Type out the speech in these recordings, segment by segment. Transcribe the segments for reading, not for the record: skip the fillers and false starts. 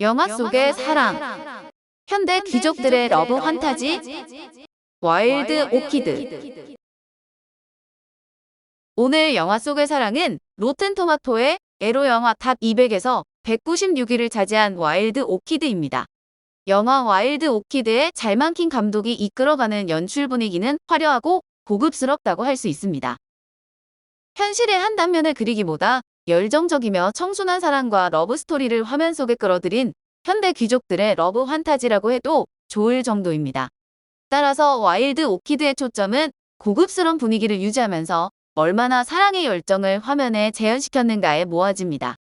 영화 속의 사랑, 현대 귀족들의 러브 환타지, 와일드 오키드. 오늘 영화 속의 사랑은 로튼 토마토의 에로 영화 탑 200에서 196위를 차지한 와일드 오키드입니다. 영화 와일드 오키드의 잘만킨 감독이 이끌어가는 연출 분위기는 화려하고 고급스럽다고 할 수 있습니다. 현실의 한 단면을 그리기보다 열정적이며 청순한 사랑과 러브 스토리를 화면 속에 끌어들인 현대 귀족들의 러브 환타지라고 해도 좋을 정도입니다. 따라서 와일드 오키드의 초점은 고급스러운 분위기를 유지하면서 얼마나 사랑의 열정을 화면에 재현시켰는가에 모아집니다.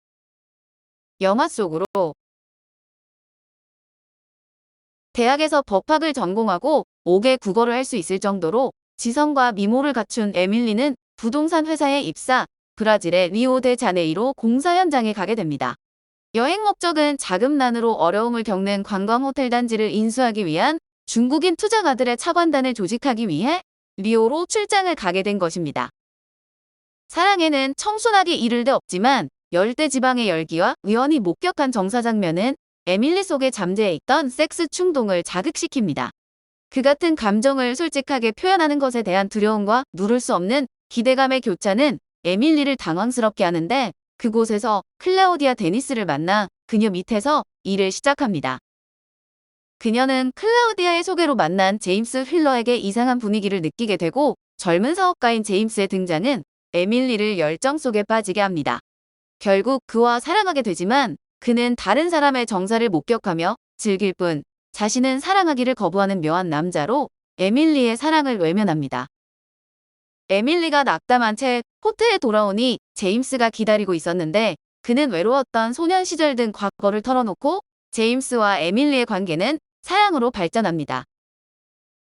영화 속으로 대학에서 법학을 전공하고 5개 국어를 할 수 있을 정도로 지성과 미모를 갖춘 에밀리는 부동산 회사에 입사, 브라질의 리오데자네이로 공사 현장에 가게 됩니다. 여행 목적은 자금난으로 어려움을 겪는 관광 호텔 단지를 인수하기 위한 중국인 투자가들의 차관단을 조직하기 위해 리오로 출장을 가게 된 것입니다. 사랑에는 청순하게 이를 데 없지만 열대지방의 열기와 우연히 목격한 정사 장면은 에밀리 속에 잠재해 있던 섹스 충동을 자극시킵니다. 그 같은 감정을 솔직하게 표현하는 것에 대한 두려움과 누를 수 없는 기대감의 교차는 에밀리를 당황스럽게 하는데 그곳에서 클라우디아 데니스를 만나 그녀 밑에서 일을 시작합니다. 그녀는 클라우디아의 소개로 만난 제임스 휠러에게 이상한 분위기를 느끼게 되고 젊은 사업가인 제임스의 등장은 에밀리를 열정 속에 빠지게 합니다. 결국 그와 사랑하게 되지만 그는 다른 사람의 정사를 목격하며 즐길 뿐 자신은 사랑하기를 거부하는 묘한 남자로 에밀리의 사랑을 외면합니다. 에밀리가 낙담한 채 호텔에 돌아오니 제임스가 기다리고 있었는데 그는 외로웠던 소년 시절 등 과거를 털어놓고 제임스와 에밀리의 관계는 사랑으로 발전합니다.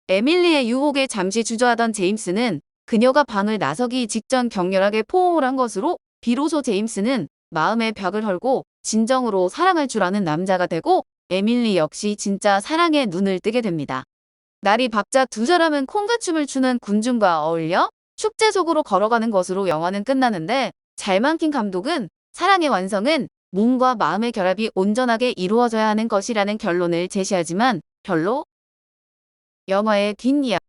에밀리의 유혹에 잠시 주저하던 제임스는 그녀가 방을 나서기 직전 격렬하게 포옹을 한 것으로 비로소 제임스는 마음의 벽을 헐고 진정으로 사랑할 줄 아는 남자가 되고 에밀리 역시 진짜 사랑에 눈을 뜨게 됩니다. 날이 밝자 두 사람은 콩가춤을 추는 군중과 어울려 축제 속으로 걸어가는 것으로 영화는 끝나는데 잘만킨 감독은 사랑의 완성은 몸과 마음의 결합이 온전하게 이루어져야 하는 것이라는 결론을 제시하지만 별로 영화의 뒷이야기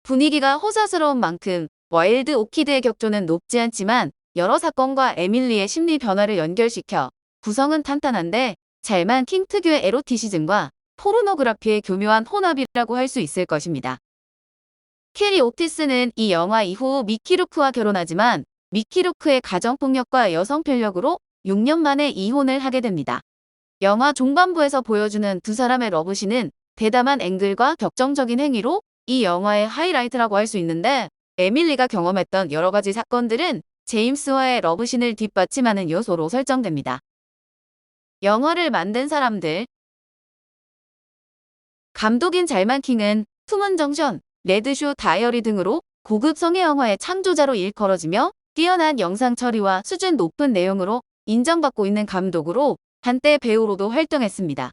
분위기가 호사스러운 만큼 와일드 오키드의 격조는 높지 않지만 여러 사건과 에밀리의 심리 변화를 연결시켜 구성은 탄탄한데 잘만킨 특유의 에로티시즘과 포르노그라피의 교묘한 혼합이라고 할 수 있을 것입니다. 캐리 오티스는 이 영화 이후 미키 루크와 결혼하지만 미키 루크의 가정폭력과 여성 편력으로 6년 만에 이혼을 하게 됩니다. 영화 중반부에서 보여주는 두 사람의 러브씬은 대담한 앵글과 격정적인 행위로 이 영화의 하이라이트라고 할 수 있는데 에밀리가 경험했던 여러 가지 사건들은 제임스와의 러브씬을 뒷받침하는 요소로 설정됩니다. 영화를 만든 사람들 감독인 잘만킨은 투먼 정션, 레드쇼 다이어리 등으로 고급 성애 영화의 창조자로 일컬어지며 뛰어난 영상 처리와 수준 높은 내용으로 인정받고 있는 감독으로 한때 배우로도 활동했습니다.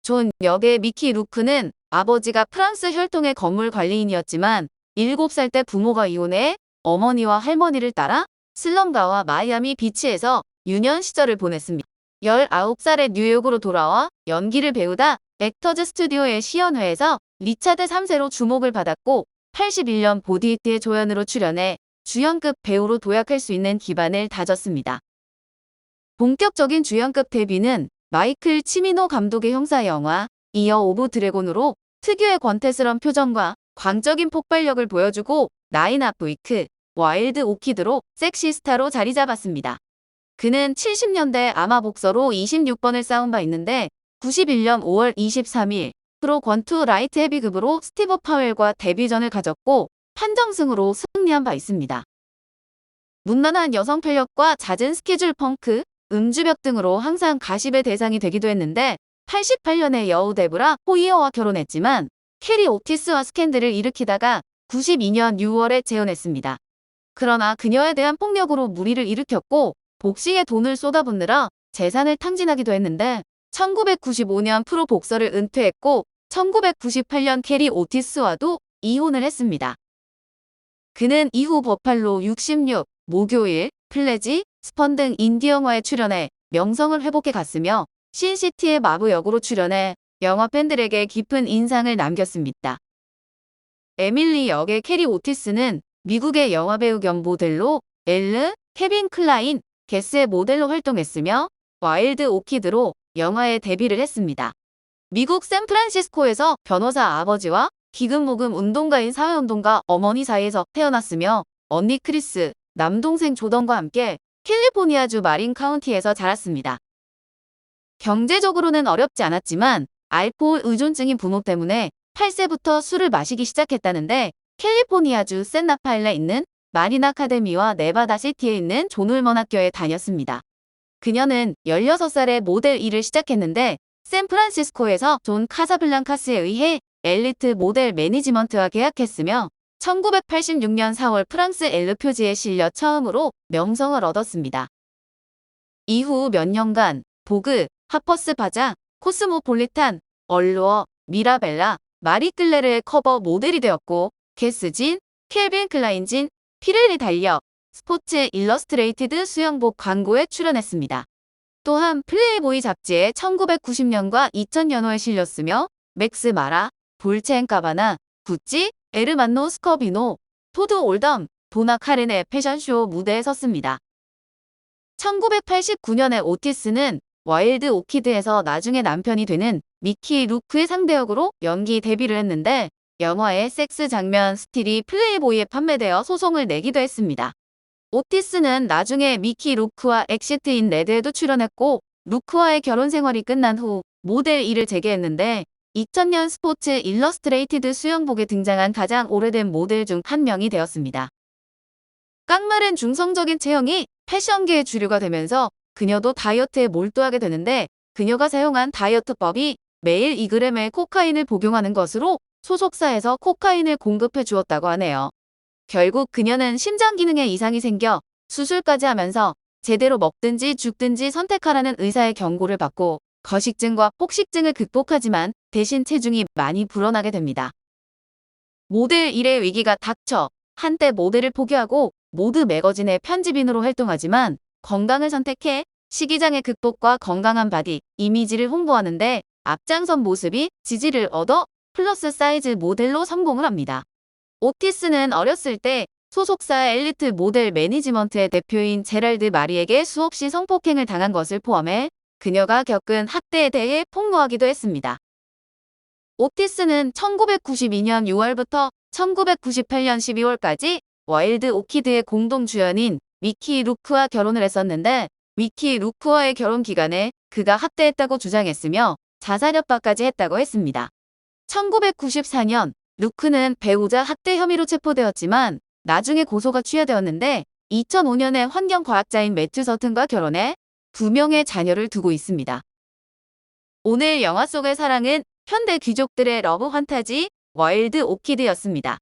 존 역의 미키 루크는 아버지가 프랑스 혈통의 건물 관리인이었지만 7살 때 부모가 이혼해 어머니와 할머니를 따라 슬럼가와 마이애미 비치에서 유년 시절을 보냈습니다. 19살에 뉴욕으로 돌아와 연기를 배우다 액터즈 스튜디오의 시연회에서 리차드 3세로 주목을 받았고 81년 보디히트의 조연으로 출연해 주연급 배우로 도약할 수 있는 기반을 다졌습니다. 본격적인 주연급 데뷔는 마이클 치미노 감독의 형사 영화 이어 오브 드래곤으로 특유의 권태스러운 표정과 광적인 폭발력을 보여주고 나인 아프 위크, 와일드 오키드로 섹시 스타로 자리 잡았습니다. 그는 70년대 아마복서로 26번을 쌓은 바 있는데 91년 5월 23일 프로 권투 라이트 헤비급으로 스티브 파웰과 데뷔전을 가졌고 판정승으로 승리한 바 있습니다. 문란한 여성 편력과 잦은 스케줄 펑크, 음주벽 등으로 항상 가십의 대상이 되기도 했는데 88년에 여우 데브라 호이어와 결혼했지만 캐리 오티스와 스캔들을 일으키다가 92년 6월에 재혼했습니다. 그러나 그녀에 대한 폭력으로 물의를 일으켰고 복싱에 돈을 쏟아붓느라 재산을 탕진하기도 했는데 1995년 프로 복서를 은퇴했고 1998년 캐리 오티스와도 이혼을 했습니다. 그는 이후 버팔로 66, 목요일, 플래지, 스펀 등 인디 영화에 출연해 명성을 회복해 갔으며 신시티의 마부 역으로 출연해 영화 팬들에게 깊은 인상을 남겼습니다. 에밀리 역의 캐리 오티스는 미국의 영화배우 겸 모델로 엘르, 케빈 클라인, 게스의 모델로 활동했으며 와일드 오키드로 영화에 데뷔를 했습니다. 미국 샌프란시스코에서 변호사 아버지와 기금모금 운동가인 사회운동가 어머니 사이에서 태어났으며 언니 크리스, 남동생 조던과 함께 캘리포니아주 마린 카운티에서 자랐습니다. 경제적으로는 어렵지 않았지만 알코올 의존증인 부모 때문에 8세부터 술을 마시기 시작했다는데 캘리포니아주 샌나파일에 있는 마린 아카데미와 네바다 시티에 있는 존 울먼 학교에 다녔습니다. 그녀는 16살에 모델 일을 시작했는데 샌프란시스코에서 존 카사블랑카스에 의해 엘리트 모델 매니지먼트와 계약했으며 1986년 4월 프랑스 엘르 표지에 실려 처음으로 명성을 얻었습니다. 이후 몇 년간 보그, 하퍼스 바자, 코스모폴리탄, 얼루어, 미라벨라, 마리 클레르의 커버 모델이 되었고 게스진, 켈빈 클라인진, 피렐리 달력, 스포츠 일러스트레이티드 수영복 광고에 출연했습니다. 또한 플레이보이 잡지에 1990년과 2000년호에 실렸으며 맥스 마라, 돌체 앤 가바나, 구찌, 에르만노 스커비노, 토드 올덤, 도나 카렌의 패션쇼 무대에 섰습니다. 1989년에 오티스는 와일드 오키드에서 나중에 남편이 되는 미키 루크의 상대역으로 연기 데뷔를 했는데 영화의 섹스 장면 스틸이 플레이보이에 판매되어 소송을 내기도 했습니다. 오티스는 나중에 미키 루크와 엑시트 인 레드에도 출연했고 루크와의 결혼 생활이 끝난 후 모델 일을 재개했는데 2000년 스포츠 일러스트레이티드 수영복에 등장한 가장 오래된 모델 중 한 명이 되었습니다. 깡마른 중성적인 체형이 패션계의 주류가 되면서 그녀도 다이어트에 몰두하게 되는데 그녀가 사용한 다이어트법이 매일 2g의 코카인을 복용하는 것으로 소속사에서 코카인을 공급해 주었다고 하네요. 결국 그녀는 심장 기능에 이상이 생겨 수술까지 하면서 제대로 먹든지 죽든지 선택하라는 의사의 경고를 받고 거식증과 폭식증을 극복하지만 대신 체중이 많이 불어나게 됩니다. 모델 일의 위기가 닥쳐 한때 모델을 포기하고 모드 매거진의 편집인으로 활동하지만 건강을 선택해 식이장애 극복과 건강한 바디, 이미지를 홍보하는데 앞장선 모습이 지지를 얻어 플러스 사이즈 모델로 성공을 합니다. 오티스는 어렸을 때 소속사 엘리트 모델 매니지먼트의 대표인 제랄드 마리에게 수없이 성폭행을 당한 것을 포함해 그녀가 겪은 학대에 대해 폭로하기도 했습니다. 오티스는 1992년 6월부터 1998년 12월까지 와일드 오키드의 공동 주연인 미키 루크와 결혼을 했었는데 미키 루크와의 결혼 기간에 그가 학대했다고 주장했으며 자살협박까지 했다고 했습니다. 1994년 루크는 배우자 학대 혐의로 체포되었지만 나중에 고소가 취하되었는데 2005년에 환경과학자인 매튜 서튼과 결혼해 2명의 자녀를 두고 있습니다. 오늘 영화 속의 사랑은 현대 귀족들의 러브 판타지 와일드 오키드였습니다.